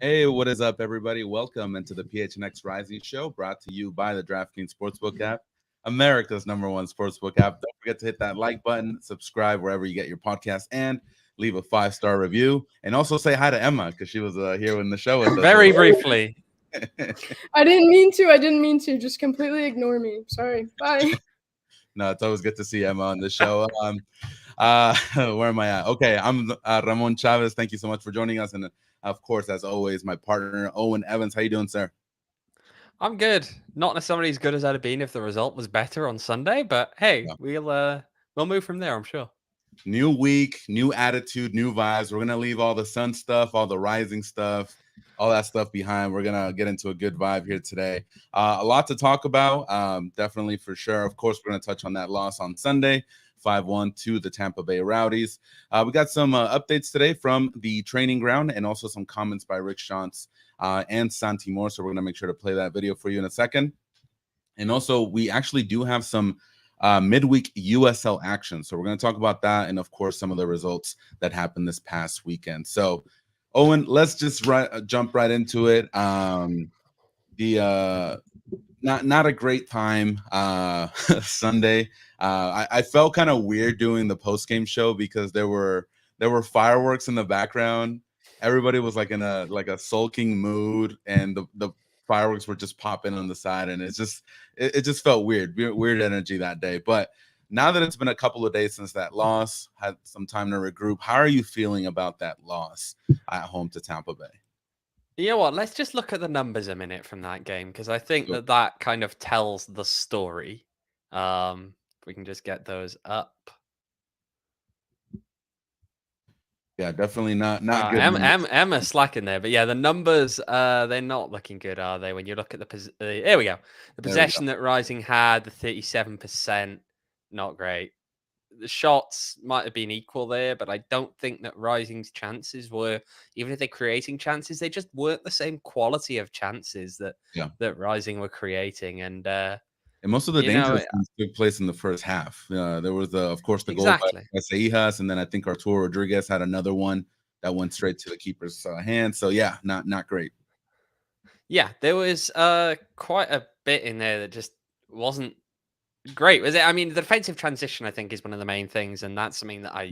Hey, what is up, everybody? Welcome into the PHNX Rising Show, brought to you by the DraftKings Sportsbook app, America's #1 sportsbook app. Don't forget to hit that like button, subscribe wherever you get your podcast, and leave a 5-star review. And also say hi to Emma, because she was here in the show with us. Very briefly. I didn't mean to. Just completely ignore me. Sorry. Bye. No, it's always good to see Emma on the show. Where am I at? Okay, I'm Ramon Chavez. Thank you so much for joining us. And of course, as always, my partner, Owen Evans. How you doing, sir? I'm good. Not necessarily as good as I'd have been if the result was better on Sunday, but hey, we'll move from there, I'm sure. New week, new attitude, new vibes. We're gonna leave all the sun stuff, all the rising stuff, all that stuff behind. We're gonna get into a good vibe here today. A lot to talk about, definitely for sure. Of course, we're gonna touch on that loss on Sunday, 5-1 to the Tampa Bay Rowdies. We got some updates today from the training ground and also some comments by Rick Shantz and Santi Moore. So we're gonna make sure to play that video for you in a second. And also, we actually do have some midweek USL action. So we're going to talk about that and, of course, some of the results that happened this past weekend. So, Owen, let's just jump right into it. Not a great time Sunday. I felt kind of weird doing the post-game show because there were fireworks in the background. Everybody was like in a sulking mood, and the fireworks were just popping on the side, and it just felt weird energy that day. But now that it's been a couple of days since that loss, had some time to regroup, how are you feeling about that loss at home to Tampa Bay? You know what? Let's just look at the numbers a minute from that game, because I think that kind of tells the story. If we can just get those up. Yeah, definitely not good. Emma slacking there, but yeah, the numbers they're not looking good, are they? When you look at there we go, the possession that Rising had, the 37%, not great. The shots might have been equal there, but I don't think that Rising's chances were, even if they're creating chances, they just weren't the same quality of chances that Rising were creating. And most of the dangerous things took place in the first half. There was, of course, the goal by Seijas, and then I think Arturo Rodriguez had another one that went straight to the keeper's hand. So, yeah, not great. Yeah, there was quite a bit in there that just wasn't great, was it? I mean, the defensive transition, I think, is one of the main things, and that's something that I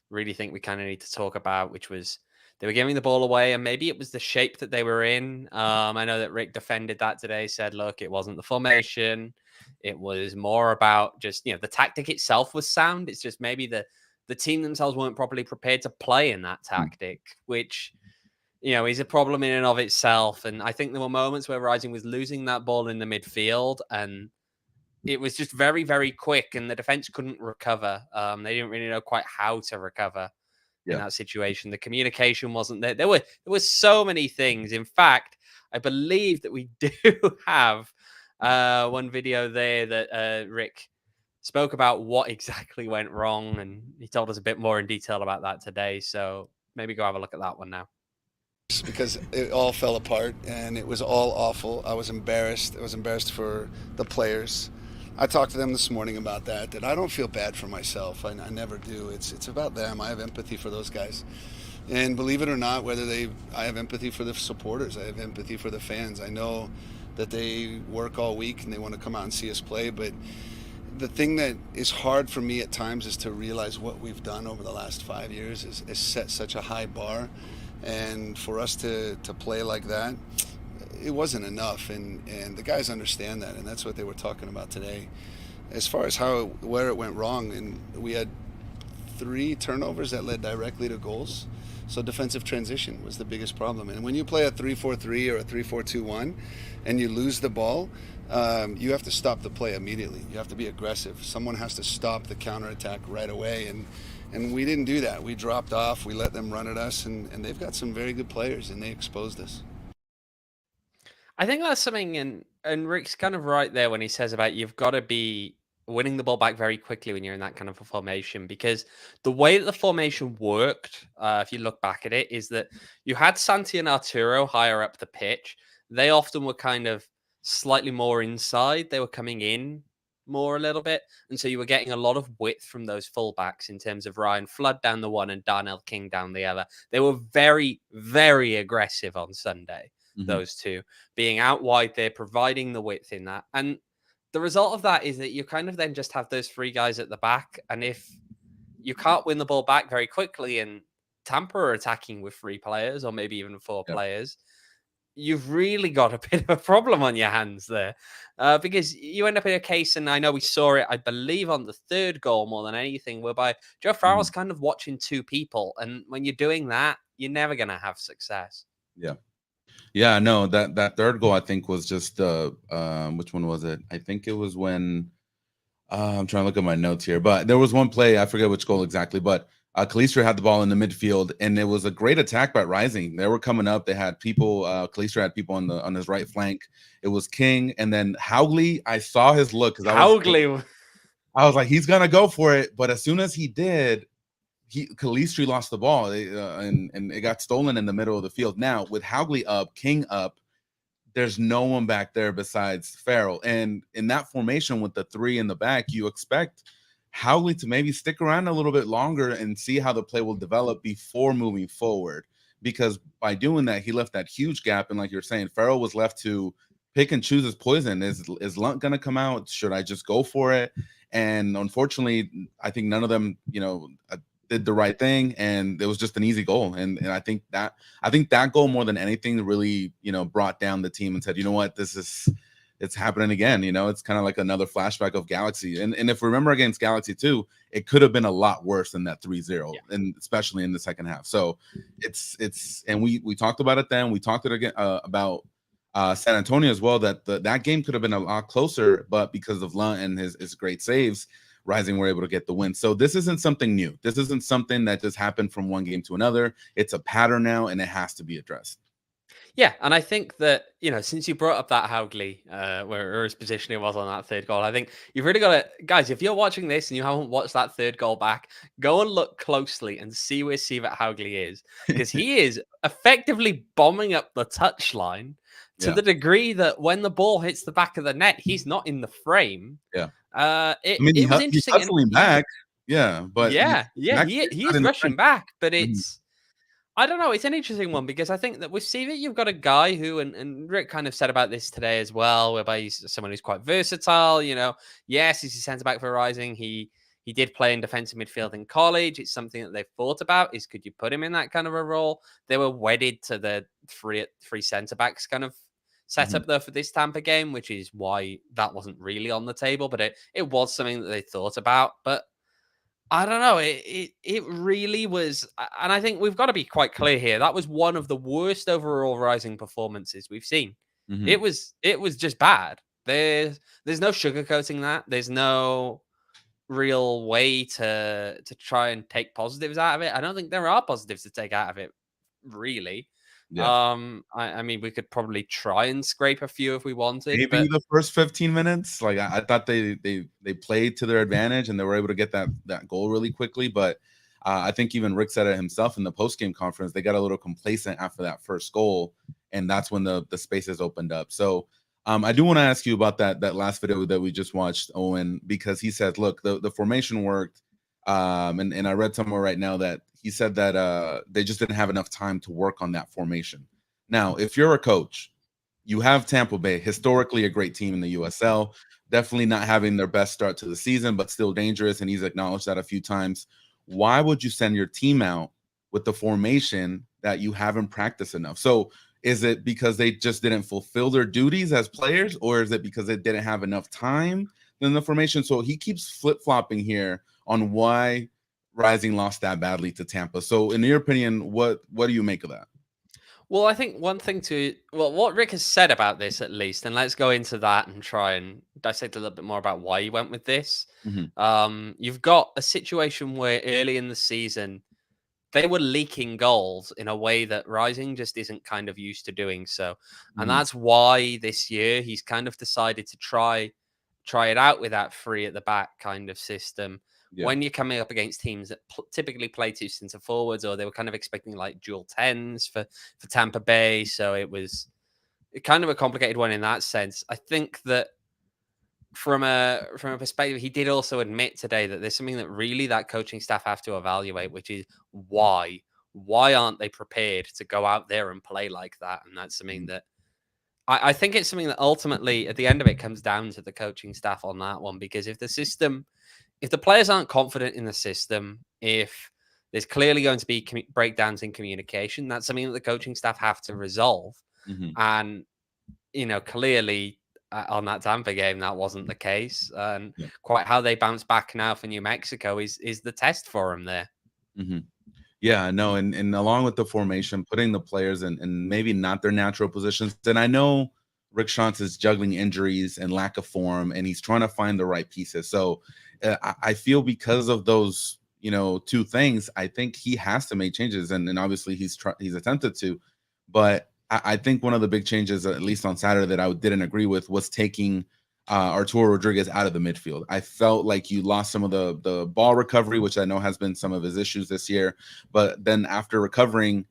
really think we kind of need to talk about, which was they were giving the ball away, and maybe it was the shape that they were in. I know that Rick defended that today, said, look, it wasn't the formation. It was more about just, the tactic itself was sound. It's just maybe the team themselves weren't properly prepared to play in that tactic, which, is a problem in and of itself. And I think there were moments where Rising was losing that ball in the midfield, and it was just very, very quick, and the defense couldn't recover. They didn't really know quite how to recover in that situation. The communication wasn't there. There were so many things. In fact, I believe that we do have one video there that Rick spoke about what exactly went wrong, and he told us a bit more in detail about that today. So maybe go have a look at that one now. Because it all fell apart, and it was all awful. I was embarrassed. I was embarrassed for the players. I talked to them this morning about that I don't feel bad for myself. I never do. It's about them. I have empathy for those guys. And believe it or not, I have empathy for the supporters. I have empathy for the fans. I know that they work all week and they want to come out and see us play, but the thing that is hard for me at times is to realize what we've done over the last 5 years is set such a high bar. And for us to play like that, it wasn't enough, and the guys understand that, and that's what they were talking about today. As far as where it went wrong, and we had 3 turnovers that led directly to goals. So defensive transition was the biggest problem. And when you play a 3-4-3 or a 3-4-2-1 and you lose the ball, you have to stop the play immediately. You have to be aggressive. Someone has to stop the counterattack right away, and we didn't do that. We dropped off. We let them run at us, and they've got some very good players, and they exposed us. I think that's something, and Rick's kind of right there when he says about you've got to be winning the ball back very quickly when you're in that kind of a formation, because the way that the formation worked, if you look back at it, is that you had Santi and Arturo higher up the pitch. They often were kind of slightly more inside. They were coming in more a little bit. And so you were getting a lot of width from those fullbacks in terms of Ryan Flood down the one and Darnell King down the other. They were very, very aggressive on Sunday, those two, being out wide there, providing the width in that. And the result of that is that you kind of then just have those three guys at the back. And if you can't win the ball back very quickly and Tampa are attacking with 3 players or maybe even 4 players, you've really got a bit of a problem on your hands there, because you end up in a case, and I know we saw it, I believe, on the 3rd goal more than anything, whereby Joe Farrell's kind of watching 2 people. And when you're doing that, you're never going to have success. Yeah, no, that 3rd goal, I think, was just, which one was it? I think it was when, I'm trying to look at my notes here, but there was one play, I forget which goal exactly, but Kalistra had the ball in the midfield, and it was a great attack by Rising. They were coming up. They had people. Kalistra had people on his right flank. It was King, and then Haugley. I saw his look because I was like, he's gonna go for it. But as soon as he did, Kalistra lost the ball, and it got stolen in the middle of the field. Now with Haugley up, King up, there's no one back there besides Farrell. And in that formation with the 3 in the back, you expect Haugley to maybe stick around a little bit longer and see how the play will develop before moving forward. Because by doing that, he left that huge gap. And like you're saying, Farrell was left to pick and choose his poison. Is Lunt going to come out? Should I just go for it? And unfortunately, I think none of them, did the right thing, and it was just an easy goal. And I think that goal more than anything really, brought down the team and said, you know what, it's happening again. It's kind of like another flashback of Galaxy. And if we remember against Galaxy too, it could have been a lot worse than that 3-0, and especially in the second half. So and we talked about it then. We talked again about San Antonio as well, that game could have been a lot closer, but because of Lunt and his great saves, Rising were able to get the win. So this isn't something new. This isn't something that just happened from one game to another. It's a pattern now, and it has to be addressed. Yeah, and I think that, since you brought up that Haugley, where his positioning was on that 3rd goal, I think you've really got to, guys, if you're watching this and you haven't watched that 3rd goal back, go and look closely and see where Sivat Haugley is, because he is effectively bombing up the touchline to the degree that when the ball hits the back of the net, he's not in the frame. Yeah. It was interesting. He's hustling back. Yeah, but he is rushing back, but it's, I don't know. It's an interesting one because I think that with Sivat, you've got a guy who, and Rick kind of said about this today as well, whereby he's someone who's quite versatile. Yes, he's a centre back for Rising. He did play in defensive midfield in college. It's something that they've thought about is, could you put him in that kind of a role? They were wedded to the three centre backs kind of setup though for this Tampa game, which is why that wasn't really on the table, but it was something that they thought about. But I don't know. It really was, and I think we've got to be quite clear here. That was one of the worst overall Rising performances we've seen. It was just bad. There's no sugarcoating that. There's no real way to try and take positives out of it. I don't think there are positives to take out of it, really. Yeah. I mean, we could probably try and scrape a few if we wanted. Maybe the first 15 minutes, like I thought they played to their advantage and they were able to get that goal really quickly. But I think even Rick said it himself in the post-game conference. They got a little complacent after that first goal, and that's when the spaces opened up. So I do want to ask you about that last video that we just watched, Owen, because he said, look, the formation worked. And I read somewhere right now that he said that they just didn't have enough time to work on that formation. Now, if you're a coach, you have Tampa Bay, historically a great team in the USL, definitely not having their best start to the season, but still dangerous, and he's acknowledged that a few times. Why would you send your team out with the formation that you haven't practiced enough? So is it because they just didn't fulfill their duties as players, or is it because they didn't have enough time in the formation? So he keeps flip-flopping here on why Rising lost that badly to Tampa. So in your opinion, what do you make of that? Well, I think one thing what Rick has said about this, at least, and let's go into that and try and dissect a little bit more about why he went with this. You've got a situation where early in the season, they were leaking goals in a way that Rising just isn't kind of used to doing so. And that's why this year he's kind of decided to try it out with that 3 at the back kind of system. Yeah. When you're coming up against teams that typically play 2 center forwards, or they were kind of expecting like dual 10s for Tampa Bay. So it was kind of a complicated one in that sense. I think that from a perspective, he did also admit today that there's something that really that coaching staff have to evaluate, which is why aren't they prepared to go out there and play like that? And that's something that I think it's something that ultimately at the end of it comes down to the coaching staff on that one, because if the players aren't confident in the system, if there's clearly going to be breakdowns in communication, that's something that the coaching staff have to resolve. And, clearly on that Tampa game, that wasn't the case. And quite how they bounce back now for New Mexico is the test for them there. Yeah, no, and along with the formation, putting the players in maybe not their natural positions. And I know Rick Shantz is juggling injuries and lack of form, and he's trying to find the right pieces. So I feel because of those, two things, I think he has to make changes, and obviously he's attempted to. But I think one of the big changes, at least on Saturday, that I didn't agree with was taking Arturo Rodriguez out of the midfield. I felt like you lost some of the ball recovery, which I know has been some of his issues this year. But then after recovering,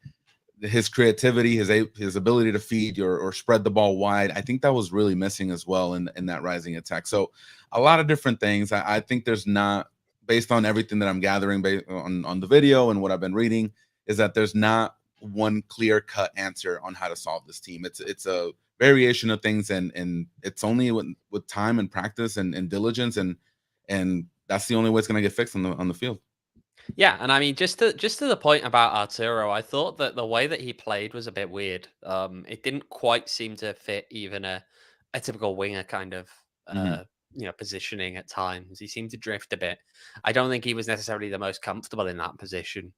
his creativity, his ability to feed or spread the ball wide, I think that was really missing as well in that rising attack. So a lot of different things. I think there's not, based on everything that I'm gathering based on the video and what I've been reading, is that there's not one clear-cut answer on how to solve this team. It's a variation of things, and it's only with time and practice and diligence, and that's the only way it's going to get fixed on the field. Yeah, and I mean, just to the point about Arturo, I thought that the way that he played was a bit weird. It didn't quite seem to fit even a typical winger kind of positioning at times. He seemed to drift a bit. I don't think he was necessarily the most comfortable in that position.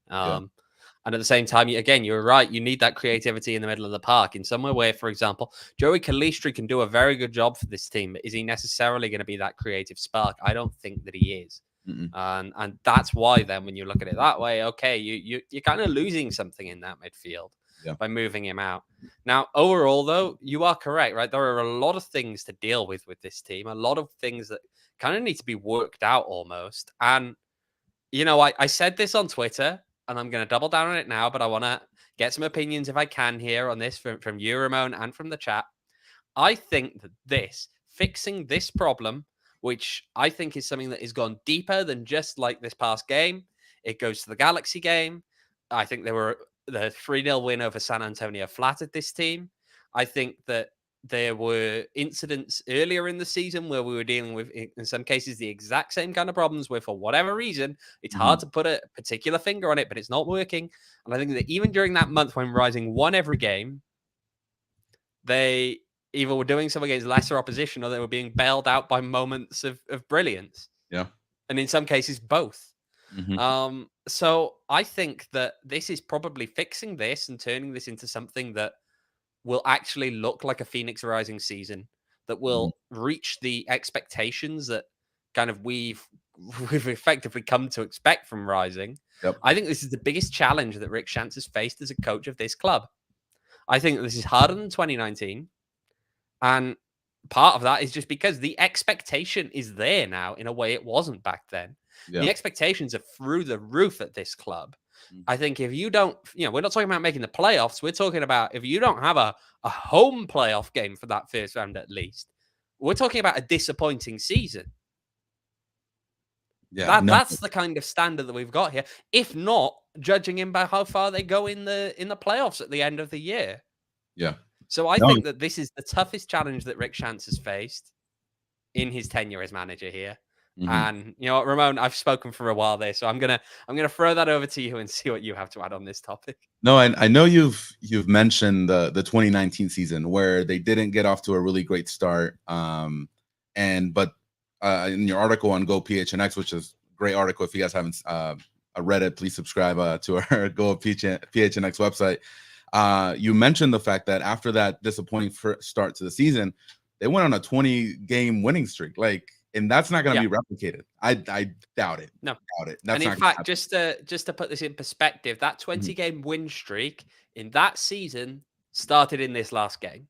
And at the same time, again, you're right. You need that creativity in the middle of the park in somewhere where, for example, Joey Calistri can do a very good job for this team. But is he necessarily going to be that creative spark? I don't think that he is. And that's why then when you look at it that way, okay, you're kind of losing something in that midfield by moving him out. Now, overall, though, you are correct, right? There are a lot of things to deal with this team, a lot of things that kind of need to be worked out almost. And, I said this on Twitter, and I'm going to double down on it now, but I want to get some opinions if I can here on this from you, Ramon, and from the chat. I think that fixing this problem, which I think is something that has gone deeper than just like this past game. It goes to the Galaxy game. I think the 3-0 win over San Antonio flattered this team. I think that there were incidents earlier in the season where we were dealing with, in some cases, the exact same kind of problems where, for whatever reason, it's hard to put a particular finger on it, but it's not working. And I think that even during that month when Rising won every game, they either were doing so against lesser opposition or they were being bailed out by moments of brilliance. Yeah. And in some cases, both. So I think that this is probably fixing this and turning this into something that will actually look like a Phoenix Rising season, that will reach the expectations that kind of we've effectively come to expect from Rising. I think this is the biggest challenge that Rick Shantz has faced as a coach of this club. I think that this is harder than 2019. And part of that is just because the expectation is there now in a way it wasn't back then. The expectations are through the roof at this club. I think if you don't, we're not talking about making the playoffs. We're talking about if you don't have a home playoff game for that first round at least, we're talking about a disappointing season. That's the kind of standard that we've got here. If not, judging him by how far they go in the playoffs at the end of the year. Yeah. So I think that this is the toughest challenge that Rick Shantz has faced in his tenure as manager here. And Ramon, I've spoken for a while there, so I'm gonna throw that over to you and see what you have to add on this topic. No, I know you've mentioned the 2019 season where they didn't get off to a really great start. But in your article on Go PHNX, which is a great article, if you guys haven't read it, please subscribe to our Go PHNX website. You mentioned the fact that after that disappointing start to the season, they went on a 20-game winning streak. And that's not going to be replicated. I doubt it. No, doubt it. That's and in fact, just to put this in perspective, that 20-game win streak in that season started in this last game.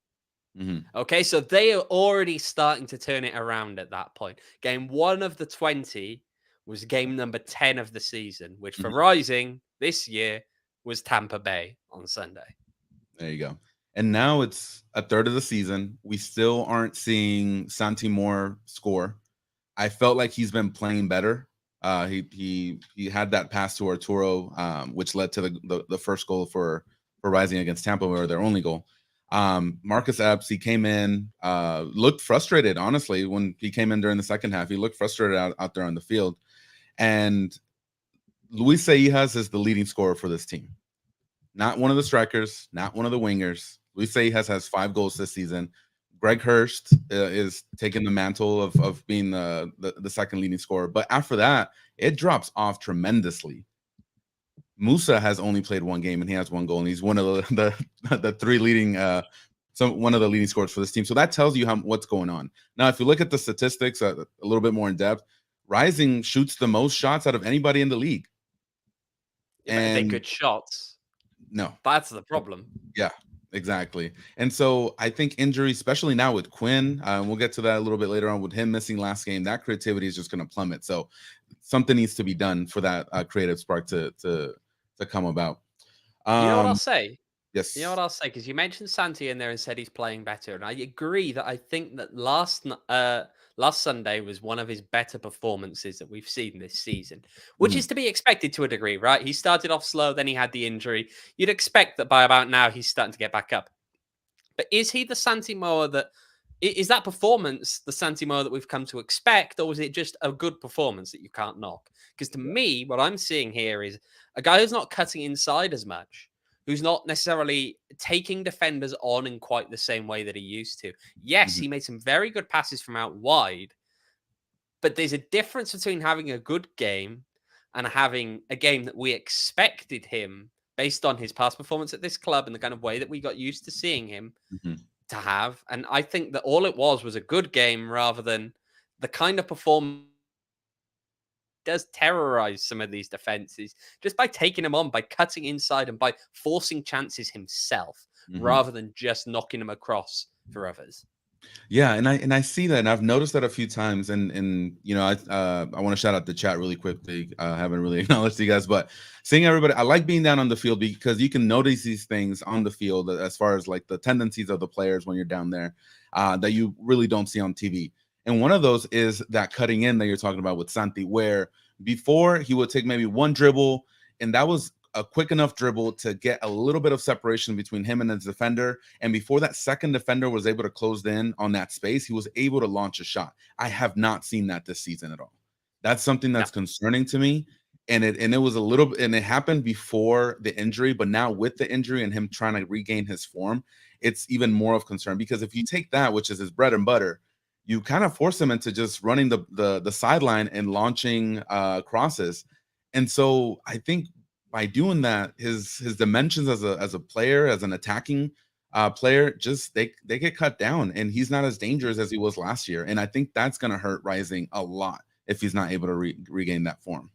Okay, so they are already starting to turn it around at that point. Game 1 of the 20 was game number 10 of the season, which for Rising this year was Tampa Bay on Sunday. There you go. And now it's a third of the season. We still aren't seeing Santi Moore score. I felt like he's been playing better. He had that pass to Arturo, which led to the first goal for Rising against Tampa, or their only goal. Marcus Epps, he came in, looked frustrated, honestly, when he came in during the second half. He looked frustrated out there on the field. And Luis Seijas is the leading scorer for this team. Not one of the strikers, not one of the wingers. Luis Seijas has 5 goals this season. Greg Hurst is taking the mantle of being the second leading scorer. But after that, it drops off tremendously. Musa has only played 1 game and he has 1 goal, and he's one of the 3 leading one of the leading scorers for this team. So that tells you what's going on. Now, if you look at the statistics a little bit more in depth, Rising shoots the most shots out of anybody in the league. And they good shots. No, that's the problem. Yeah. Exactly. And so I think injury, especially now with Quinn, we'll get to that a little bit later on, with him missing last game, that creativity is just going to plummet. So something needs to be done for that creative spark to come about. You know what I'll say? Yes. You know what I'll say? Because you mentioned Santi in there and said he's playing better. And I agree that I think that last Sunday was one of his better performances that we've seen this season, which is to be expected to a degree, right? He started off slow, then he had the injury. You'd expect that by about now he's starting to get back up. But is he the Santi Moa is that performance the Santi Moa that we've come to expect, or was it just a good performance that you can't knock? Because to me, what I'm seeing here is a guy who's not cutting inside as much, who's not necessarily taking defenders on in quite the same way that he used to. Yes, he made some very good passes from out wide, but there's a difference between having a good game and having a game that we expected him, based on his past performance at this club and the kind of way that we got used to seeing him to have. And I think that all it was a good game rather than the kind of performance does terrorize some of these defenses just by taking them on, by cutting inside and by forcing chances himself rather than just knocking them across for others. Yeah, and I see that, and I've noticed that a few times, and you know, I want to shout out the chat really quickly. I haven't really acknowledged you guys, but seeing everybody, I like being down on the field because you can notice these things on the field as far as like the tendencies of the players when you're down there that you really don't see on TV. And one of those is that cutting in that you're talking about with Santi, where before he would take maybe 1 dribble, and that was a quick enough dribble to get a little bit of separation between him and his defender. And before that second defender was able to close in on that space, he was able to launch a shot. I have not seen that this season at all. That's something that's concerning to me. And it was a little bit, and it happened before the injury, but now with the injury and him trying to regain his form, it's even more of concern, because if you take that, which is his bread and butter, you kind of force him into just running the sideline and launching crosses. And so I think by doing that, his dimensions as a player, as an attacking player, just they get cut down, and he's not as dangerous as he was last year. And I think that's going to hurt Rising a lot if he's not able to regain that form.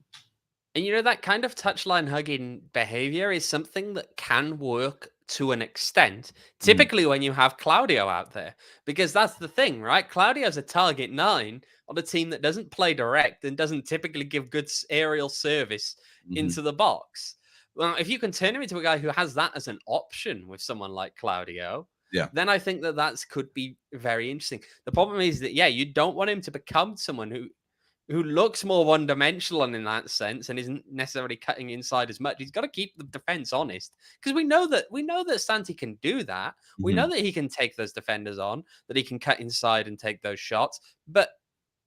And you know, that kind of touchline hugging behavior is something that can work to an extent, typically when you have Claudio out there, because that's the thing, right? Claudio's a target 9 on a team that doesn't play direct and doesn't typically give good aerial service into the box. Well, if you can turn him into a guy who has that as an option with someone like Claudio, then I think that could be very interesting. The problem is that, you don't want him to become someone who looks more one-dimensional in that sense and isn't necessarily cutting inside as much. He's got to keep the defense honest, because we know that Santi can do that. We know that he can take those defenders on, that he can cut inside and take those shots. But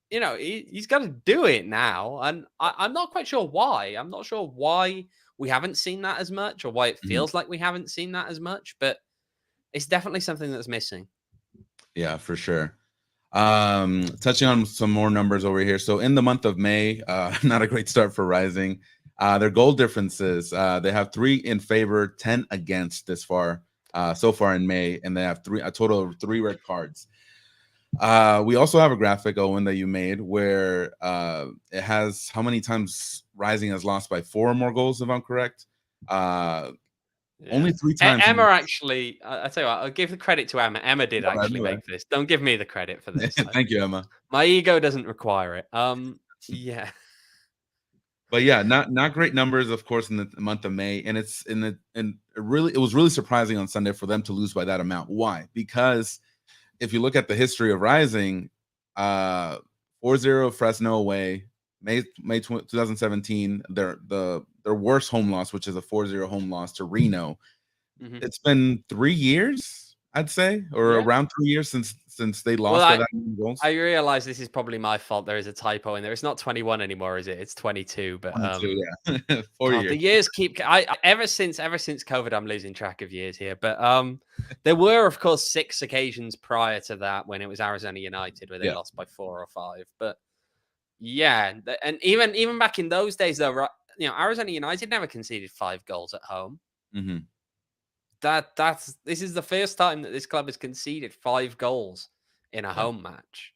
you know, he's got to do it now, and I'm not quite sure why. I'm not sure why we haven't seen that as much, or why it feels like we haven't seen that as much. But it's definitely something that's missing. Yeah, for sure. Touching on some more numbers over here. So in the month of May, not a great start for Rising. Their goal differences, they have 3 in favor, 10 against this far, so far in May, and they have a total of 3 red cards. We also have a graphic, Owen, that you made where it has how many times Rising has lost by 4 or more goals, if I'm correct. Only 3 times. Emma actually, I tell you what, I'll give the credit to Emma. Emma did actually make this. Don't give me the credit for this. Thank you, Emma. My ego doesn't require it. Yeah. But yeah, not great numbers, of course, in the month of May, and it was really surprising on Sunday for them to lose by that amount. Why? Because if you look at the history of Rising, 4-0 Fresno away, May 2017, their worst home loss, which is a 4-0 home loss to Reno. It's been 3 years, I'd say, or around 3 years since they lost by that many goals. I realize this is probably my fault. There is a typo in there. It's not 21 anymore, is it? It's 22. But 22, yeah. 4 God, years. the years keep. Ever since COVID, I'm losing track of years here. But there were, of course, 6 occasions prior to that when it was Arizona United where they lost by 4 or 5. But yeah, and even back in those days, though, Arizona United never conceded 5 goals at home. This is the first time that this club has conceded 5 goals in a home match.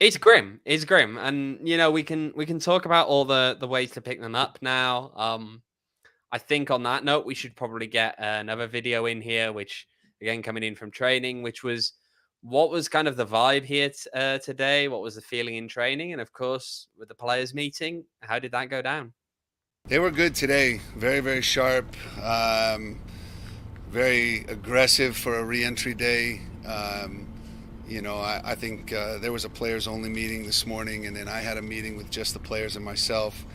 It's grim. It's grim, and we can talk about all the ways to pick them up now. I think on that note, we should probably get another video in here, which again coming in from training, which was what was kind of the vibe here today. What was the feeling in training, and of course with the players meeting, how did that go down? They were good today. Very, very sharp. Very aggressive for a re-entry day. I think there was a players-only meeting this morning, and then I had a meeting with just the players and myself.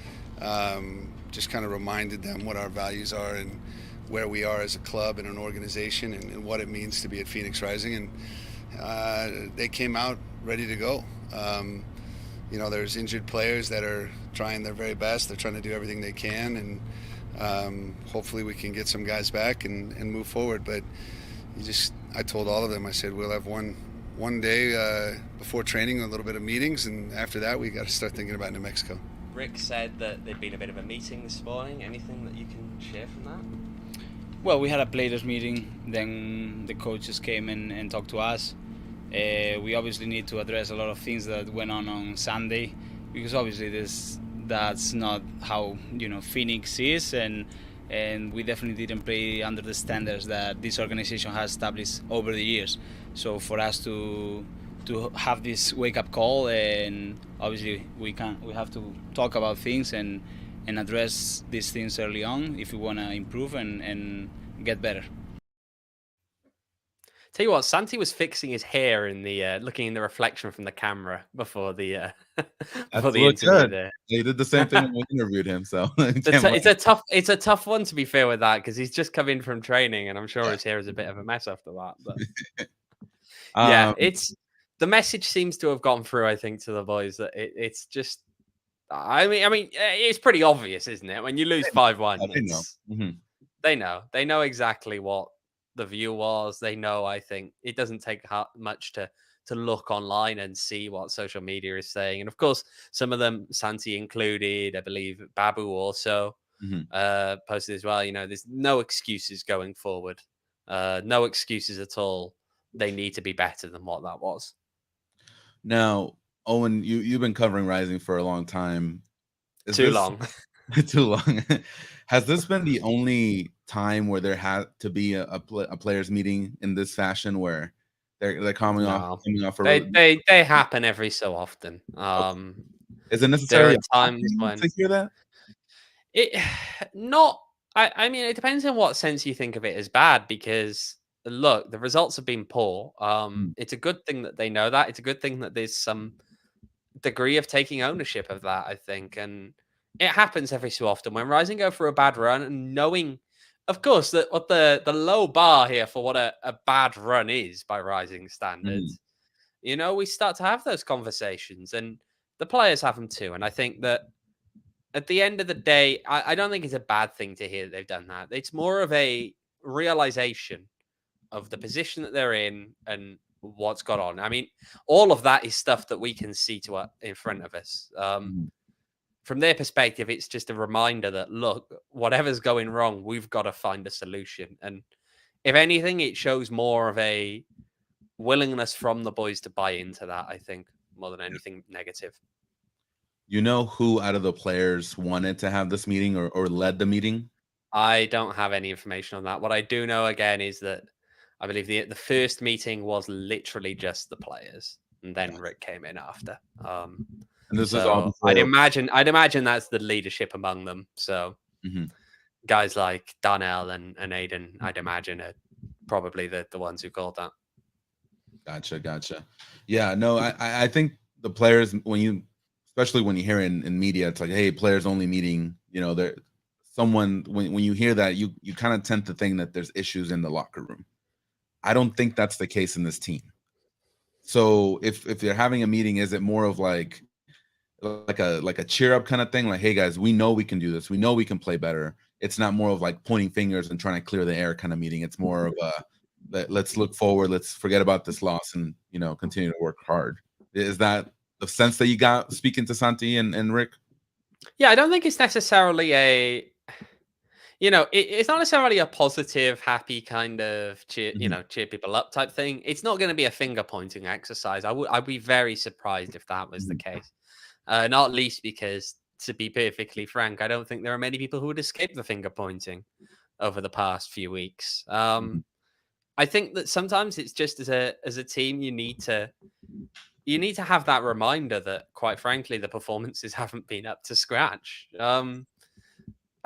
Just kind of reminded them what our values are and where we are as a club and an organization and what it means to be at Phoenix Rising. And they came out ready to go. There's injured players that are trying their very best. They're trying to do everything they can, and hopefully we can get some guys back and move forward. But I told all of them, I said, we'll have one day before training, a little bit of meetings, and after that we got to start thinking about New Mexico. Rick said that there'd been a bit of a meeting this morning. Anything that you can share from that? Well, we had a players meeting, then the coaches came and talked to us. We obviously need to address a lot of things that went on Sunday, because obviously that's not how Phoenix is, and we definitely didn't play under the standards that this organization has established over the years. So for us to have this wake-up call, and obviously we have to talk about things and address these things early on if we want to improve and get better. Tell you what, Santi was fixing his hair in the looking in the reflection from the camera before the interview. There. He did the same thing when we interviewed him. So it's a tough one, to be fair with that, because he's just come in from training, and I'm sure his hair is a bit of a mess after that. But yeah, the message seems to have gone through, I think, to the boys that it's just. I mean, it's pretty obvious, isn't it? When you lose 5-1, they know exactly what the view was. They know, I think it doesn't take much to look online and see what social media is saying. And of course, some of them, Santi included, I believe Babu also posted as well. There's no excuses going forward. No excuses at all. They need to be better than what that was. Now, Owen, you've been covering Rising for a long time. Too long. Has this been the only time where there had to be a players meeting in this fashion, where they're coming off? They happen every so often. Is it necessarily there are times when to hear that? I mean, it depends on what sense you think of it as bad, because look, the results have been poor. It's a good thing that they know that. It's a good thing that there's some degree of taking ownership of that, I think. And it happens every so often when Rising go for a bad run, and knowing, of course, that what the low bar here for what a bad run is by Rising standards, we start to have those conversations, and the players have them too. And I think that at the end of the day, I don't think it's a bad thing to hear that they've done that. It's more of a realization of the position that they're in and what's got on. I mean, all of that is stuff that we can see in front of us. From their perspective, it's just a reminder that, look, whatever's going wrong, we've got to find a solution. And if anything, it shows more of a willingness from the boys to buy into that, I think, more than anything negative. You know who out of the players wanted to have this meeting or led the meeting? I don't have any information on that. What I do know, again, is that I believe the first meeting was literally just the players, and then Rick came in after. And this is all So before. I'd imagine that's the leadership among them. So guys like Darnell and Aiden, I'd imagine, are probably the ones who called that. Gotcha. Yeah, no, I think the players, especially when you hear in media, it's like, hey, players only meeting, there someone when you hear that, you kind of tend to think that there's issues in the locker room. I don't think that's the case in this team. So if they're having a meeting, is it more of like a cheer up kind of thing? Like, hey guys, we know we can do this. We know we can play better. It's not more of like pointing fingers and trying to clear the air kind of meeting. It's more of let's look forward. Let's forget about this loss and, continue to work hard. Is that the sense that you got speaking to Santi and Rick? Yeah, I don't think it's necessarily it's not necessarily a positive, happy kind of cheer people up type thing. It's not going to be a finger pointing exercise. I'd be very surprised if that was the case. Not least because, to be perfectly frank, I don't think there are many people who would escape the finger pointing over the past few weeks. I think that sometimes it's just as a team, you need to have that reminder that, quite frankly, the performances haven't been up to scratch.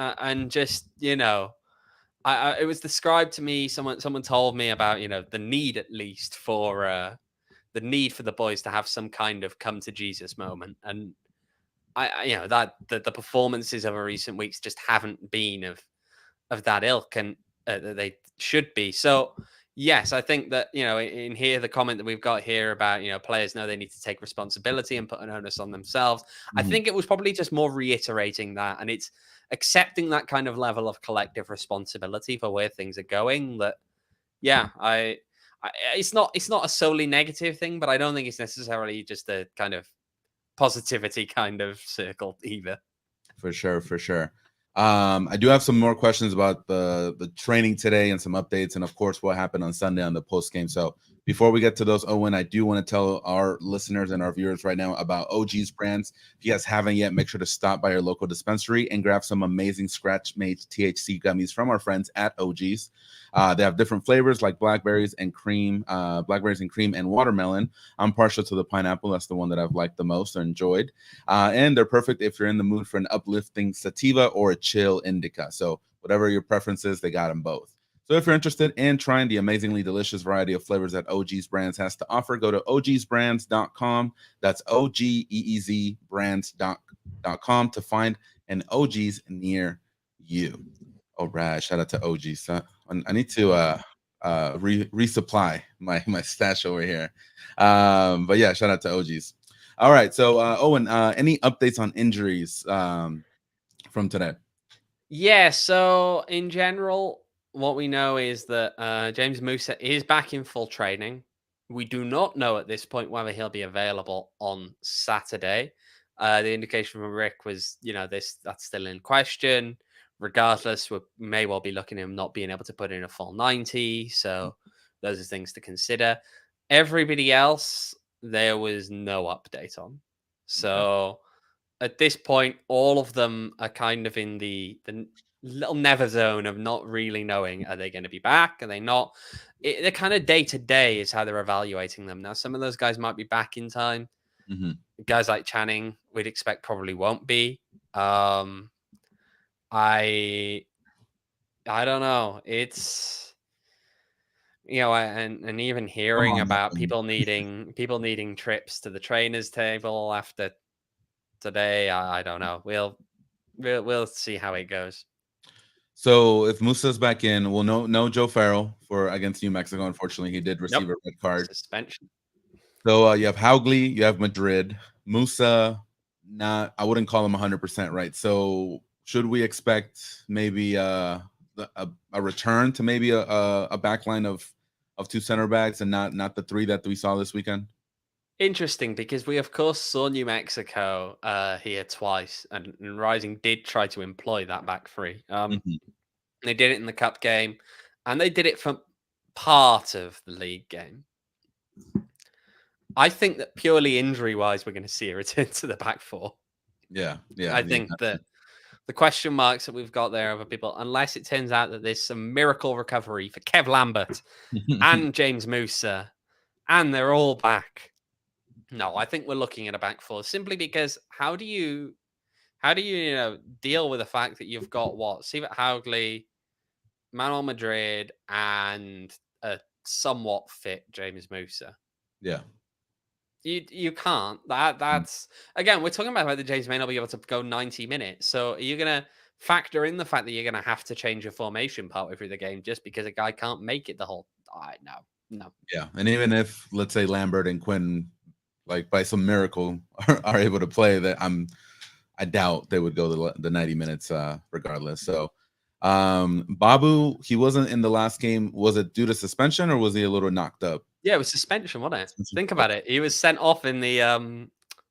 And just, it was described to me, someone told me about, the need, at least, for the need for the boys to have some kind of come to Jesus moment. And that the performances of recent weeks just haven't been of that ilk, and they should be. So yes, I think that, in here, the comment that we've got here about, players know they need to take responsibility and put an onus on themselves. I think it was probably just more reiterating that, and it's accepting that kind of level of collective responsibility for where things are going. That, it's not a solely negative thing, but I don't think it's necessarily just a kind of positivity kind of circle either. For sure. I do have some more questions about the training today and some updates, and of course what happened on Sunday on the post game. So before we get to those, Owen, I do want to tell our listeners and our viewers right now about OG's brands. If you guys haven't yet, make sure to stop by your local dispensary and grab some amazing scratch-made THC gummies from our friends at OG's. They have different flavors like blackberries and cream and watermelon. I'm partial to the pineapple. That's the one that I've liked the most or enjoyed. And they're perfect if you're in the mood for an uplifting sativa or a chill indica. So whatever your preference is, they got them both. So if you're interested in trying the amazingly delicious variety of flavors that OG's Brands has to offer, go to ogsbrands.com. That's OGEEZ brands.com to find an OG's near you. All right, shout out to OG's. I need to resupply my stash over here. But yeah, shout out to OG's. All right, so Owen, any updates on injuries from today? Yeah, so in general, what we know is that James Musa is back in full training. We do not know at this point whether he'll be available on Saturday. The indication from Rick was, that's still in question. Regardless, we may well be looking at him not being able to put in a full 90. So those are things to consider. Everybody else, there was no update on. So at this point, all of them are kind of in the little never zone of not really knowing, are they going to be back? Are they not? They're kind of day to day is how they're evaluating them. Now, some of those guys might be back in time. Guys like Channing, we'd expect probably won't be. I don't know. It's, and even hearing about people needing trips to the trainers table after today, I don't know. We'll see how it goes. So if Musa's back in, we'll no Joe Farrell for against New Mexico. Unfortunately, he did receive a red card. Suspension. So you have Haugli, you have Madrid. Musa, I wouldn't call him 100% right. So should we expect maybe a return to maybe a back line of two center backs and not the three that we saw this weekend? Interesting, because we of course saw New Mexico here twice, and Rising did try to employ that back three. They did it in the cup game, and they did it for part of the league game. I think that purely injury-wise, we're going to see a return to the back four. Yeah. I think that the question marks that we've got there over people, unless it turns out that there's some miracle recovery for Kev Lambert and James Musa, and they're all back. No, I think we're looking at a back four simply because how do you deal with the fact that you've got what Sivat Haugley, Manuel Madrid, and a somewhat fit James Musa? Yeah. You can't. That's again, we're talking about the James may not be able to go 90 minutes. So are you gonna factor in the fact that you're gonna have to change your formation partway through the game just because a guy can't make it the whole? No. Yeah, and even if, let's say, Lambert and Quinn, like by some miracle, are able to play, I doubt they would go the 90 minutes regardless. So Babu, he wasn't in the last game. Was it due to suspension or was he a little knocked up? Yeah, it was suspension, wasn't it? Think about it. He was sent off in the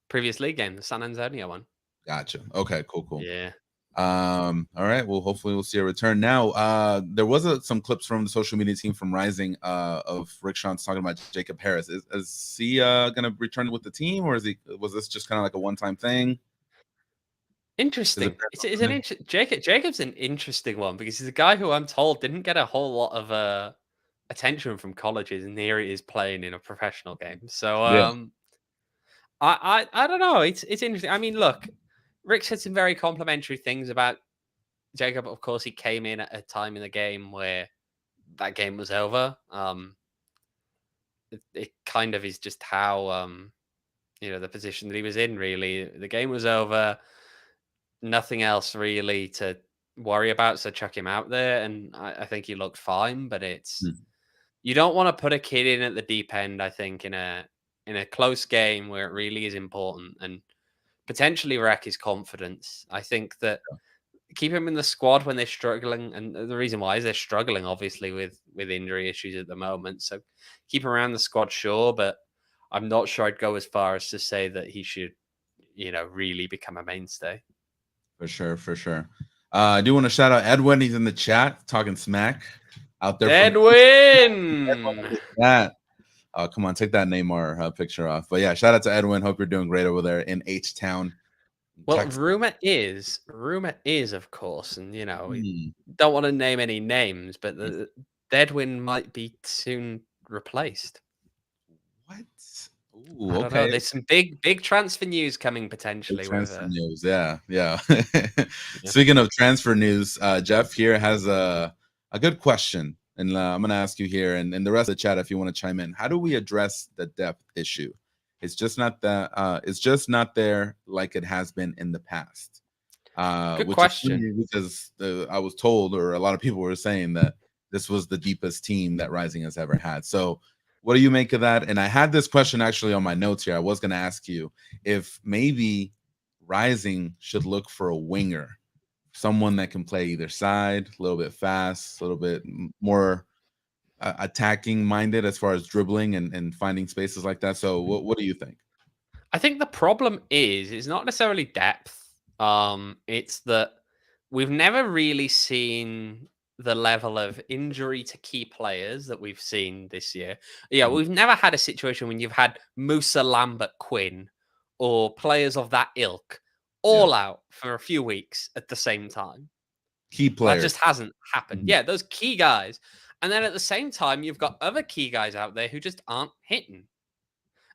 previous league game, the San Antonio one. Gotcha. Okay, cool. Yeah. All right. Well, hopefully we'll see a return. Now, there was some clips from the social media team from Rising of Rick Shantz talking about Jacob Harris. Is he gonna return with the team, or was this just kind of like a one-time thing? Interesting. Jacob's an interesting one because he's a guy who I'm told didn't get a whole lot of attention from colleges, and here he is playing in a professional game. So I don't know. It's interesting. I mean, look, Rick said some very complimentary things about Jacob. Of course, he came in at a time in the game where that game was over. It kind of is just how the position that he was in. Really, the game was over. Nothing else really to worry about. So chuck him out there, and I think he looked fine. But you don't want to put a kid in at the deep end. I think in a close game where it really is important and potentially wreck his confidence. I think that keep him in the squad when they're struggling, and the reason why is they're struggling obviously with injury issues at the moment. So keep him around the squad, sure, but I'm not sure I'd go as far as to say that he should, really become a mainstay. For sure. I do want to shout out Edwin. He's in the chat talking smack out there. Edwin! Come on, take that Neymar picture off. But yeah, shout out to Edwin. Hope you're doing great over there in H-Town. Well, rumor is, of course, and don't want to name any names, but Edwin might be soon replaced. What? Ooh, I don't know. There's some big transfer news coming potentially. Transfer news, yeah. Speaking of transfer news, Jeff here has a good question, and I'm going to ask you here, and the rest of the chat if you want to chime in. How do we address the depth issue? It's just not that. It's just not there like it has been in the past. Good question. Because I was told, or a lot of people were saying that this was the deepest team that Rising has ever had. So, what do you make of that? And I had this question actually on my notes here. I was going to ask you if maybe Rising should look for a winger, someone that can play either side, a little bit fast, a little bit more attacking minded as far as dribbling and finding spaces like that. So what do you think? I think the problem is not necessarily depth. It's that we've never really seen the level of injury to key players that we've seen this year. Yeah, we've never had a situation when you've had Musa, Lambert, Quinn, or players of that ilk all out for a few weeks at the same time. Key players. That just hasn't happened. Yeah, those key guys. And then at the same time, you've got other key guys out there who just aren't hitting.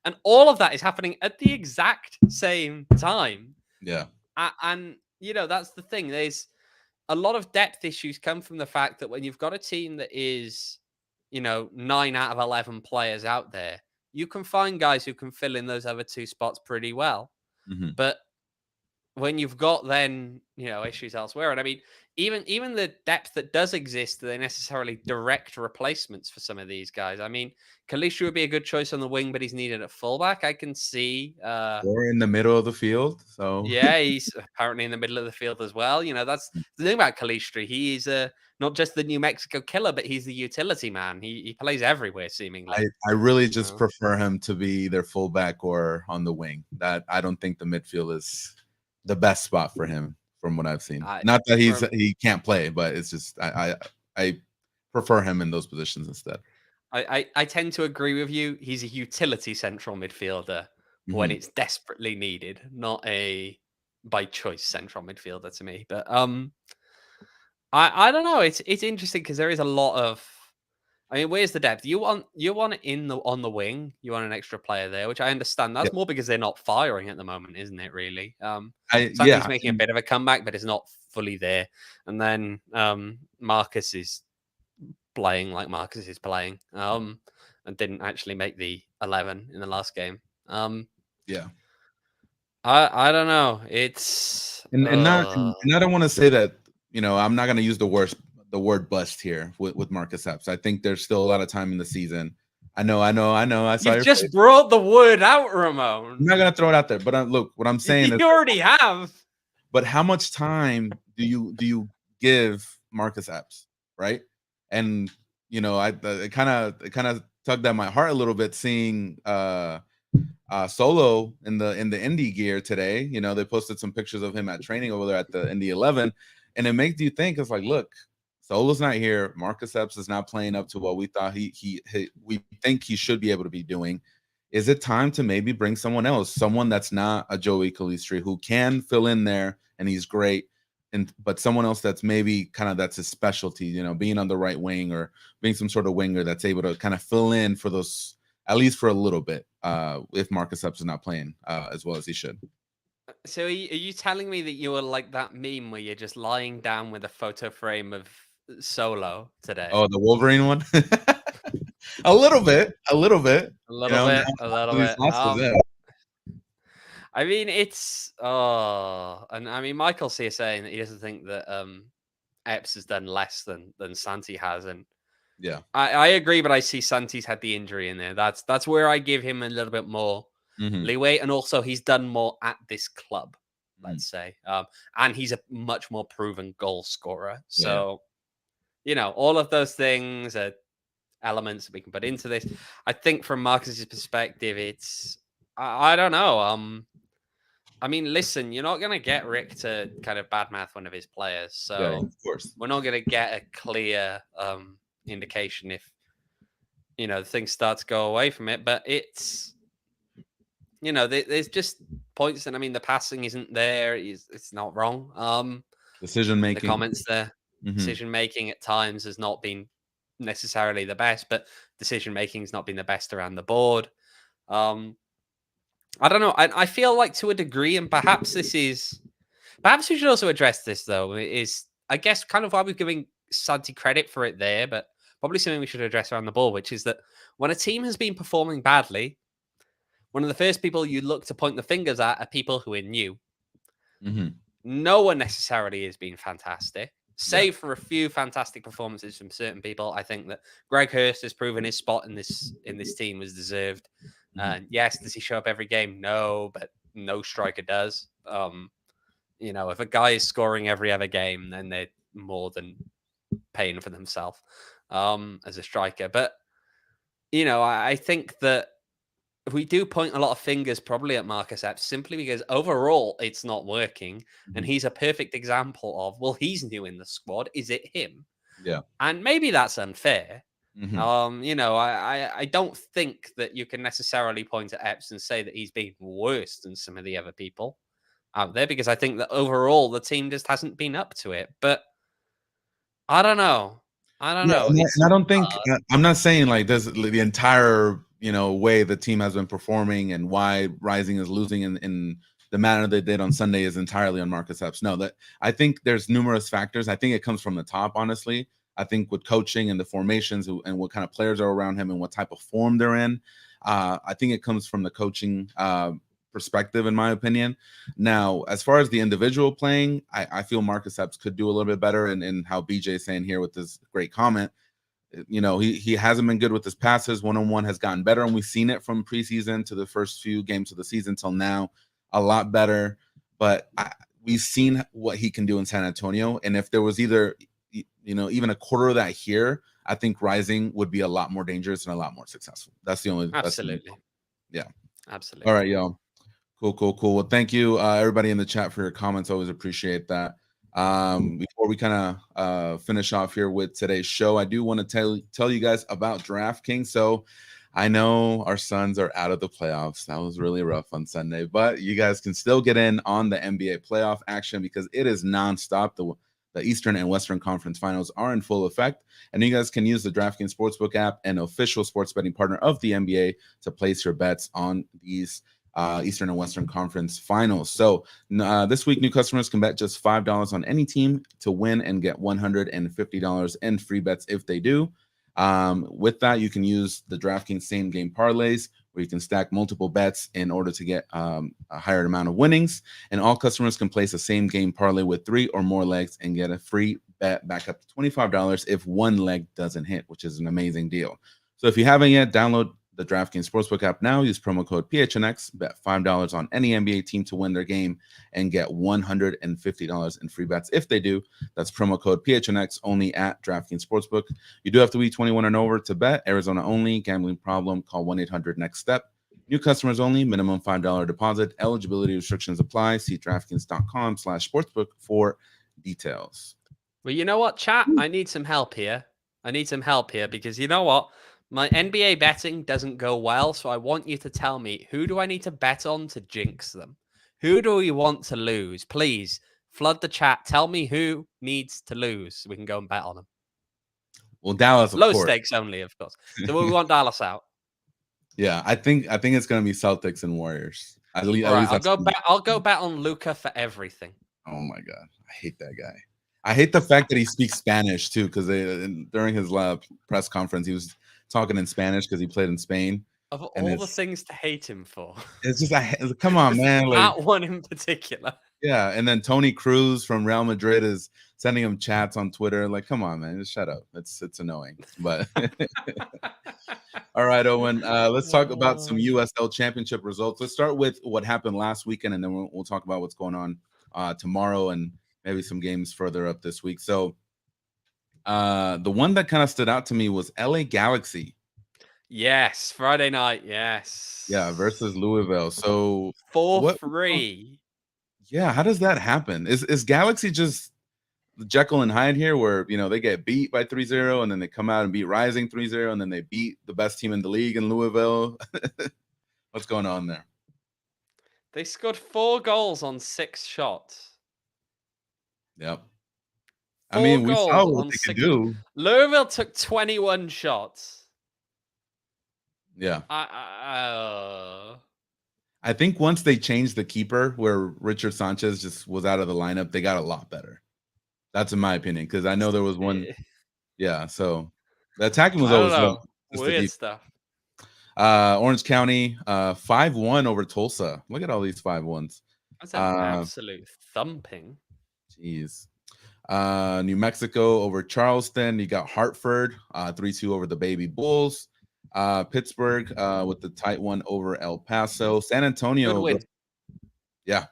And all of that is happening at the exact same time. Yeah. And that's the thing. There's a lot of depth issues come from the fact that when you've got a team that is, 9 out of 11 players out there, you can find guys who can fill in those other two spots pretty well. But when you've got then, issues elsewhere, and I mean, even the depth that does exist, they're necessarily direct replacements for some of these guys. I mean, Kalisha would be a good choice on the wing, but he's needed at fullback. I can see. Or in the middle of the field. So yeah, he's apparently in the middle of the field as well. That's the thing about Kalisha. He's not just the New Mexico killer, but he's the utility man. He plays everywhere, seemingly. I really just prefer him to be either fullback or on the wing. That I don't think the midfield is the best spot for him from what I've seen. Not that he can't play, but it's just I prefer him in those positions instead. I tend to agree with you. He's a utility central midfielder when it's desperately needed, not a by choice central midfielder to me. But I don't know. It's interesting because there is a lot of I mean, where's the depth? You want it on the wing. You want an extra player there, which I understand. That's more because they're not firing at the moment, isn't it? Really. Santi's making a bit of a comeback, but it's not fully there. And then Marcus is playing like Marcus is playing, and didn't actually make the 11 in the last game. Yeah. I don't know. It's and I don't want to say that, I'm not going to use the word bust here with Marcus Epps. I think there's still a lot of time in the season. I know. I saw you just brought the word out, Ramon. I'm not going to throw it out there, but look, what I'm saying you is already have. But how much time do you give Marcus Epps, right? And it kind of tugged at my heart a little bit seeing Solo in the Indy gear today. They posted some pictures of him at training over there at the Indy 11, and it makes you think. It's like, look, Solo's not here. Marcus Epps is not playing up to what we thought we think he should be able to be doing. Is it time to maybe bring someone else, someone that's not a Joey Calistri, who can fill in there and he's great, but someone else that's maybe that's his specialty, being on the right wing or being some sort of winger that's able to kind of fill in for those, at least for a little bit, if Marcus Epps is not playing as well as he should. So are you telling me that you were like that meme where you're just lying down with a photo frame of Solo today? Oh, the Wolverine one? A little bit. I mean, it's and I mean, Michael's here saying that he doesn't think that Epps has done less than Santi has, and yeah, I agree, but I see Santi's had the injury in there. That's where I give him a little bit more leeway, and also he's done more at this club, let's say, and he's a much more proven goal scorer. So, all of those things are elements that we can put into this. I think from Marcus's perspective, it's I don't know. I mean, listen, you're not going to get Rick to kind of badmouth one of his players, so of course we're not going to get a clear indication if things start to go away from it. But it's there's just points, and I mean the passing isn't there. It's not wrong. Decision making, the comments there, decision making at times has not been necessarily the best, but decision making has not been the best around the board. I don't know. I feel like to a degree, and perhaps we should also address this though, is I guess kind of why we're giving Santi credit for it there, but probably something we should address around the ball, which is that when a team has been performing badly, one of the first people you look to point the fingers at are people who are new. No one necessarily has been fantastic, save for a few fantastic performances from certain people. I think that Greg Hurst has proven his spot in this team was deserved. Yes, does he show up every game? No, but no striker does. If a guy is scoring every other game, then they're more than paying for themselves as a striker. But I think that we do point a lot of fingers probably at Marcus Epps simply because overall it's not working, and he's a perfect example of, well, he's new in the squad. Is it him? Yeah, and maybe that's unfair. I don't think that you can necessarily point at Epps and say that he's been worse than some of the other people out there, because I think that overall the team just hasn't been up to it. But I don't know. And I don't think I'm not saying like this the entire way the team has been performing and why Rising is losing in the manner they did on Sunday is entirely on Marcus Epps. No, that I think there's numerous factors. I think it comes from the top, honestly. I think with coaching and the formations and what kind of players are around him and what type of form they're in, I think it comes from the coaching perspective, in my opinion. Now, as far as the individual playing, I feel Marcus Epps could do a little bit better. And how BJ is saying here with this great comment, he hasn't been good with his passes. One-on-one has gotten better, and we've seen it from preseason to the first few games of the season till now, a lot better. But we've seen what he can do in San Antonio, and if there was either even a quarter of that here, I think Rising would be a lot more dangerous and a lot more successful. That's the only. Absolutely. Yeah. Absolutely. All right, y'all. Cool. Well, thank you, everybody in the chat, for your comments. Always appreciate that. Before we kind of finish off here with today's show, I do want to tell you guys about DraftKings. So I know our Suns are out of the playoffs. That was really rough on Sunday, but you guys can still get in on the NBA playoff action because it is nonstop. The Eastern and Western Conference Finals are in full effect, and you guys can use the DraftKings Sportsbook app, an official sports betting partner of the NBA, to place your bets on these Eastern and Western Conference Finals. So this week, new customers can bet just $5 on any team to win and get $150 in free bets if they do. With that, you can use the DraftKings same game parlays, where you can stack multiple bets in order to get a higher amount of winnings. And all customers can place a same game parlay with 3 or more legs and get a free bet back up to $25 if one leg doesn't hit, which is an amazing deal. So if you haven't yet, download the DraftKings Sportsbook app now. Use promo code PHNX, bet $5 on any NBA team to win their game and get $150 in free bets if they do. That's promo code PHNX only at DraftKings Sportsbook. You do have to be 21 and over to bet. Arizona only. Gambling problem? Call 1-800-NEXT-STEP. New customers only. Minimum $5 deposit. Eligibility restrictions apply. See DraftKings.com/sportsbook for details. Well, you know what, chat? I need some help here. Because you know what? My NBA betting doesn't go well, so I want you to tell me, who do I need to bet on to jinx them? Who do we want to lose? Please flood the chat. Tell me who needs to lose so we can go and bet on them. Well, Dallas, of Low course. stakes only, of course. So we want Dallas out. Yeah, I think it's going to be Celtics and Warriors. At least I'll go bet on Luka for everything. Oh my God, I hate that guy. I hate the fact that he speaks Spanish too, because during his press conference he was talking in Spanish because he played in Spain. Of all the things to hate him for, it's just come on, man. That one in particular. Yeah, and then Tony Cruz from Real Madrid is sending him chats on Twitter. Like, come on, man, just shut up. It's annoying. But all right, Owen. Let's talk about some USL Championship results. Let's start with what happened last weekend, and then we'll talk about what's going on tomorrow and maybe some games further up this week. So the one that kind of stood out to me was LA Galaxy. Yes, Friday night. Yes. Yeah, versus Louisville. So 4-3. Yeah, how does that happen? Is Galaxy just Jekyll and Hyde here, where they get beat by 3-0 and then they come out and beat Rising 3-0 and then they beat the best team in the league in Louisville? What's going on there? They scored 4 goals on 6 shots. Yep. I mean, we saw what they could do. Louisville took 21 shots. Yeah. I think once they changed the keeper, where Richard Sanchez just was out of the lineup, they got a lot better. That's in my opinion, because I know there was one. Yeah, so the attacking was always weird stuff. Orange County 5-1 over Tulsa. Look at all these 5-1s. That's an absolute thumping. Jeez. New Mexico over Charleston. You got Hartford 3-2 over the Baby Bulls. Pittsburgh with the tight one over El Paso. San Antonio. Good win. Yeah,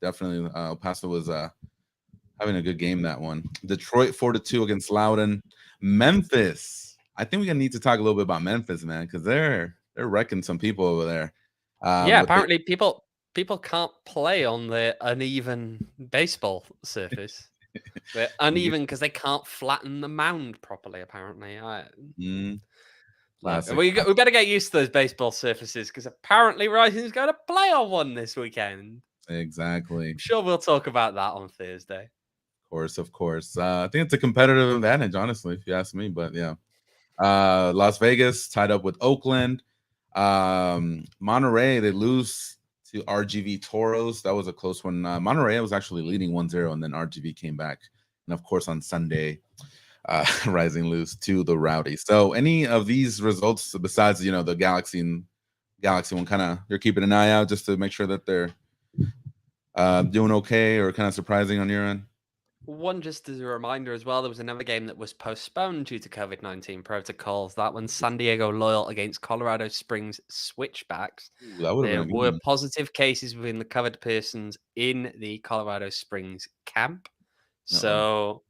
definitely. El Paso was having a good game, that one. Detroit 4-2 against Loudoun. Memphis. I think we're gonna need to talk a little bit about Memphis, man, because they're wrecking some people over there. Apparently people can't play on the uneven baseball surface. They're uneven because they can't flatten the mound properly, apparently. We better get used to those baseball surfaces, because apparently Rising's going to play on one this weekend. Exactly. I'm sure we'll talk about that on Thursday. Of course. I think it's a competitive advantage, honestly, if you ask me. But yeah. Las Vegas tied up with Oakland. Monterey, they lose to RGV Toros. That was a close one. Monterey was actually leading 1-0, and then RGV came back. And of course, on Sunday, Rising lose to the Rowdies. So any of these results besides the Galaxy one, kind of you're keeping an eye out just to make sure that they're doing okay, or kind of surprising on your end? One, just as a reminder as well, there was another game that was postponed due to COVID-19 protocols. That one, San Diego Loyal against Colorado Springs Switchbacks. There were positive cases within the covered persons in the Colorado Springs camp. So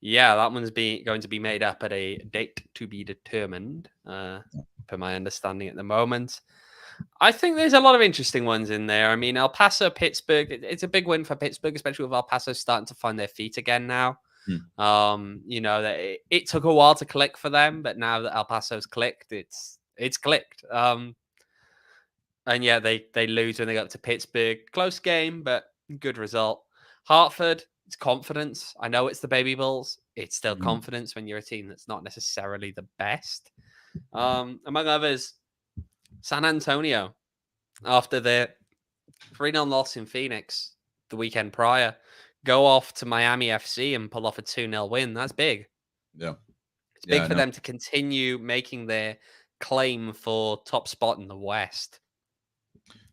yeah, that one's going to be made up at a date to be determined, per my understanding at the moment. I think there's a lot of interesting ones in there. I mean, El Paso, Pittsburgh, it's a big win for Pittsburgh, especially with El Paso starting to find their feet again now. It took a while to click for them, but now that El Paso's clicked, it's clicked. And yeah, they lose when they go up to Pittsburgh. Close game, but good result. Hartford, It's confidence. I know it's the Baby Bulls. It's still Mhm. confidence when you're a team that's not necessarily the best. Among others, San Antonio, after their 3-0 loss in Phoenix the weekend prior, go off to Miami FC and pull off a 2-0 win. That's big. Yeah. It's big Yeah, for no. them to continue making their claim for top spot in the West.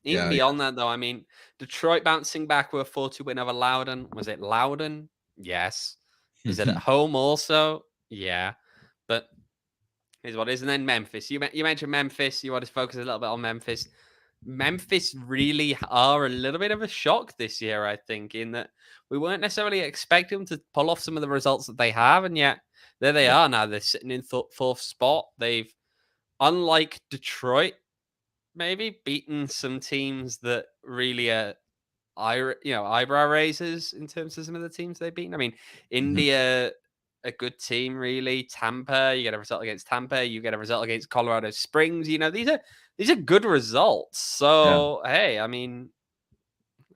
Even Yeah, beyond that, though, I mean, Detroit bouncing back with a 4-2 win over Loudon. Was it Loudon? Yes. Is it at home also? Yeah. But here's what it is. And then Memphis. You mentioned Memphis. You want to focus a little bit on Memphis. Memphis really are a little bit of a shock this year, I think, in that we weren't necessarily expecting them to pull off some of the results that they have, and yet there they are now. They're sitting in fourth spot. They've, unlike Detroit, maybe beaten some teams that really are, eyebrow raisers in terms of some of the teams they've beaten. I mean, India, a good team, really. Tampa, you get a result against Tampa. You get a result against Colorado Springs. These are good results. So hey, I mean,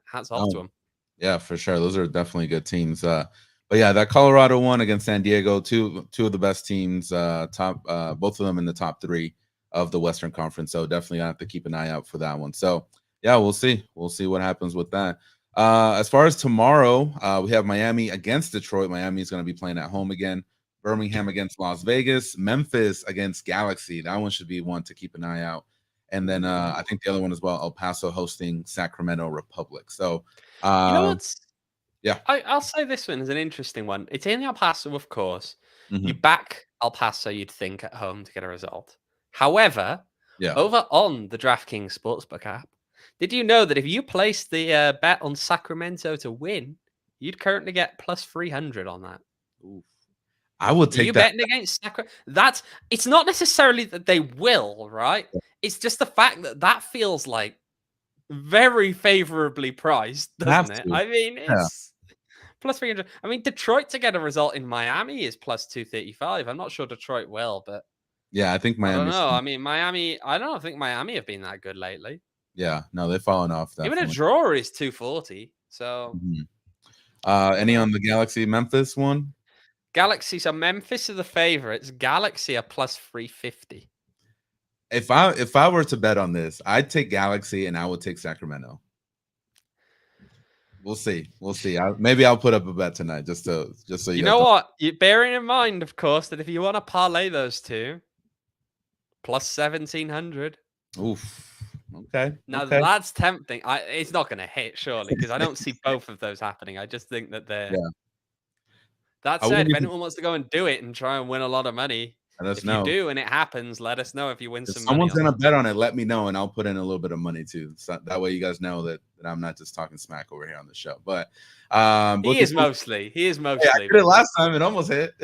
hats off to them. Yeah, for sure. Those are definitely good teams. But yeah, that Colorado one against San Diego, two of the best teams, both of them in the top 3 of the Western Conference. So definitely I have to keep an eye out for that one. So yeah, we'll see. We'll see what happens with that. As far as tomorrow, we have Miami against Detroit. Miami is going to be playing at home again. Birmingham against Las Vegas. Memphis against Galaxy. That one should be one to keep an eye out. And then I think the other one as well, El Paso hosting Sacramento Republic. So you know what's? Yeah, I'll say this one is an interesting one. It's in El Paso, of course. Mhm. You back El Paso, you'd think, at home to get a result. However, yeah. over on the DraftKings Sportsbook app, did you know that if you place the bet on Sacramento to win, you'd currently get plus 300 on that? Oof. I would Are take you that. betting against Sacramento? It's not necessarily that they will, right? It's just the fact that that feels like very favorably priced, Have doesn't it? to. I mean, Yeah. it's plus 300. I mean, Detroit to get a result in Miami is plus 235. I'm not sure Detroit will, but Yeah, I think I don't Miami. know. I mean, I don't think Miami have been that good lately. Yeah, no, they've fallen off. Even Definitely. a draw is 240. So, Any on the Galaxy Memphis one? Galaxy. So Memphis are the favorites. Galaxy are plus 350. If I were to bet on this, I'd take Galaxy and I would take Sacramento. We'll see. Maybe I'll put up a bet tonight just so you know what? You're bearing in mind, of course, that if you want to parlay those two, plus 1,700. Oof. Okay. Now that's tempting. It's not going to hit, surely, because I don't see both of those happening. I just think that they're. Yeah. That said, if anyone wants to go and do it and try and win a lot of money, let us if know. you do and it happens, let us know if you win If some someone's money. Gonna bet on it, let me know and I'll put in a little bit of money too. So that way you guys know that I'm not just talking smack over here on the show. But he is mostly. Yeah, I did it last time. It almost hit.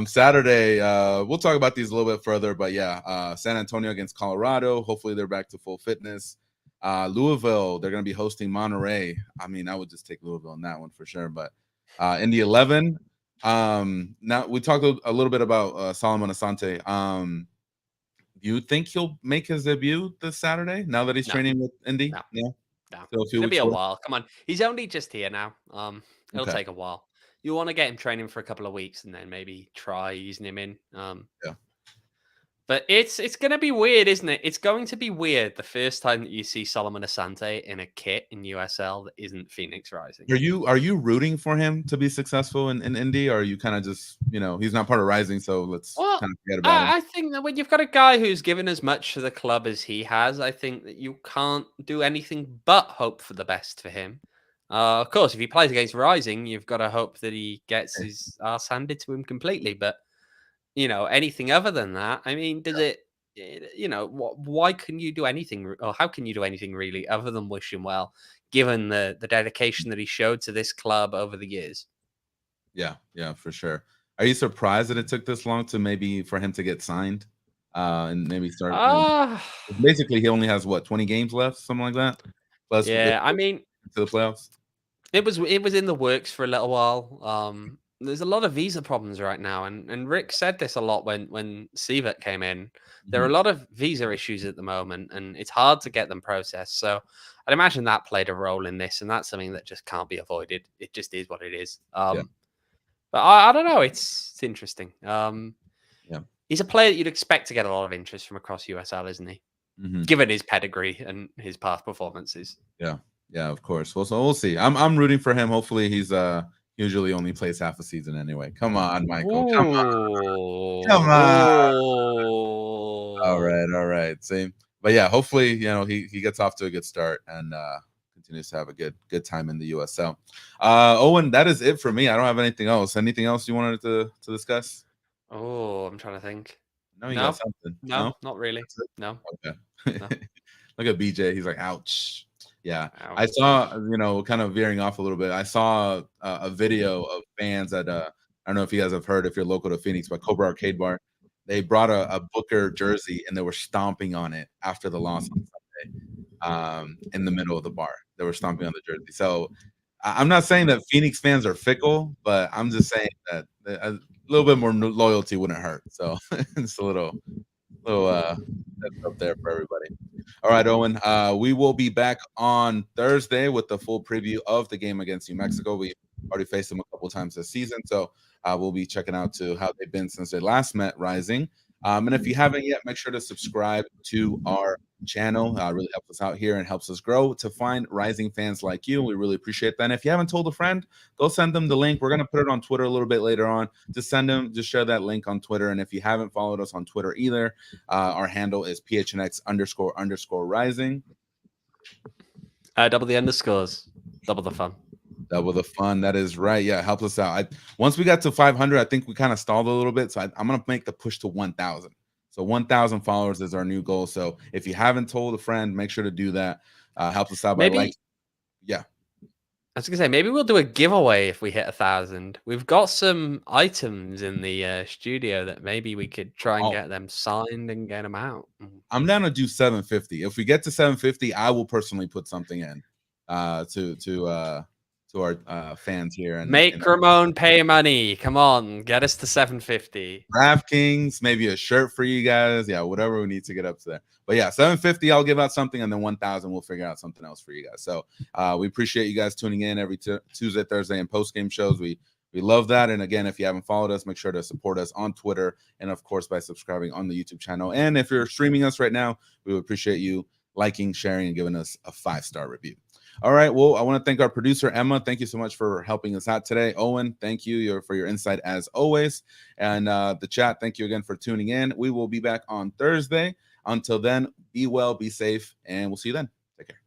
Saturday, we'll talk about these a little bit further, but yeah, San Antonio against Colorado. Hopefully they're back to full fitness. Louisville, they're going to be hosting Monterey. I mean, I would just take Louisville in that one for sure. But in the 11, now we talked a little bit about Solomon Asante. Do you think he'll make his debut this Saturday now that he's training with Indy? No. It'll be a while. Come on, he's only just here now. It'll take a while. You want to get him training for a couple of weeks and then maybe try easing him in. Yeah. But it's going to be weird, isn't it? It's going to be weird the first time that you see Solomon Asante in a kit in USL that isn't Phoenix Rising. Are you rooting for him to be successful in Indy, or are you kind of just, he's not part of Rising, so let's kind of forget about him? I think that when you've got a guy who's given as much to the club as he has, I think that you can't do anything but hope for the best for him. Of course, if he plays against Rising, you've got to hope that he gets his ass handed to him completely. But, anything other than that, I mean, does it, why can you do anything, or how can you do anything really other than wish him well, given the dedication that he showed to this club over the years? Yeah, for sure. Are you surprised that it took this long for him to get signed and maybe start? Basically, he only has 20 games left, something like that. I mean, to the playoffs. It was in the works for a little while. there's a lot of visa problems right now, and Rick said this a lot when Sievert came in. There are a lot of visa issues at the moment, and it's hard to get them processed. So I'd imagine that played a role in this, and that's something that just can't be avoided. It just is what it is. But I don't know. It's interesting. He's a player that you'd expect to get a lot of interest from across USL, isn't he? Given his pedigree and his past performances. Yeah, of course. Well, so we'll see. I'm rooting for him. Hopefully, he's usually only plays half a season anyway. Come on, Michael. Come on. All right. Same. But yeah, hopefully, he gets off to a good start and continues to have a good time in the USL. Owen, that is it for me. I don't have anything else. Anything else you wanted to discuss? Oh, I'm trying to think. No, you got something. No, not really. No. Okay. No. Look at BJ. He's like, ouch. Yeah. Ouch. I saw, kind of veering off a little bit. I saw a video of fans at I don't know if you guys have heard, if you're local to Phoenix, but Cobra Arcade Bar. They brought a Booker jersey and they were stomping on it after the loss on Sunday. In the middle of the bar, they were stomping on the jersey. So I'm not saying that Phoenix fans are fickle, but I'm just saying that a little bit more loyalty wouldn't hurt. So it's a little that's up there for everybody. All right, Owen. We will be back on Thursday with the full preview of the game against New Mexico. We already faced them a couple times this season, so we'll be checking out to how they've been since they last met Rising. And if you haven't yet, make sure to subscribe to our channel. Really helps us out here and helps us grow to find Rising fans like you. We really appreciate that. And if you haven't told a friend, go send them the link. We're going to put it on Twitter a little bit later on. Just share that link on Twitter. And if you haven't followed us on Twitter either, our handle is PHNX__Rising. Double the underscores, double the fun. Double the fun. That is right. Yeah, help us out. Once we got to 500, I think we kind of stalled a little bit. So I'm going to make the push to 1,000. So 1,000 followers is our new goal. So if you haven't told a friend, make sure to do that. Help us out by liking. Yeah. I was going to say, maybe we'll do a giveaway if we hit 1,000. We've got some items in the studio that maybe we could try and get them signed and get them out. I'm down to do 750. If we get to 750, I will personally put something in to our fans here and make Ramon pay money. Come on, get us to 750. DraftKings, maybe a shirt for you guys. Yeah, whatever we need to get up to there. But yeah, 750, I'll give out something, and then 1,000, we'll figure out something else for you guys. So we appreciate you guys tuning in every Tuesday, Thursday, and post-game shows. We love that. And again, if you haven't followed us, make sure to support us on Twitter and, of course, by subscribing on the YouTube channel. And if you're streaming us right now, we would appreciate you liking, sharing, and giving us a 5-star review. All right. Well, I want to thank our producer, Emma. Thank you so much for helping us out today. Owen, thank you for your insight as always. And the chat, thank you again for tuning in. We will be back on Thursday. Until then, be well, be safe, and we'll see you then. Take care.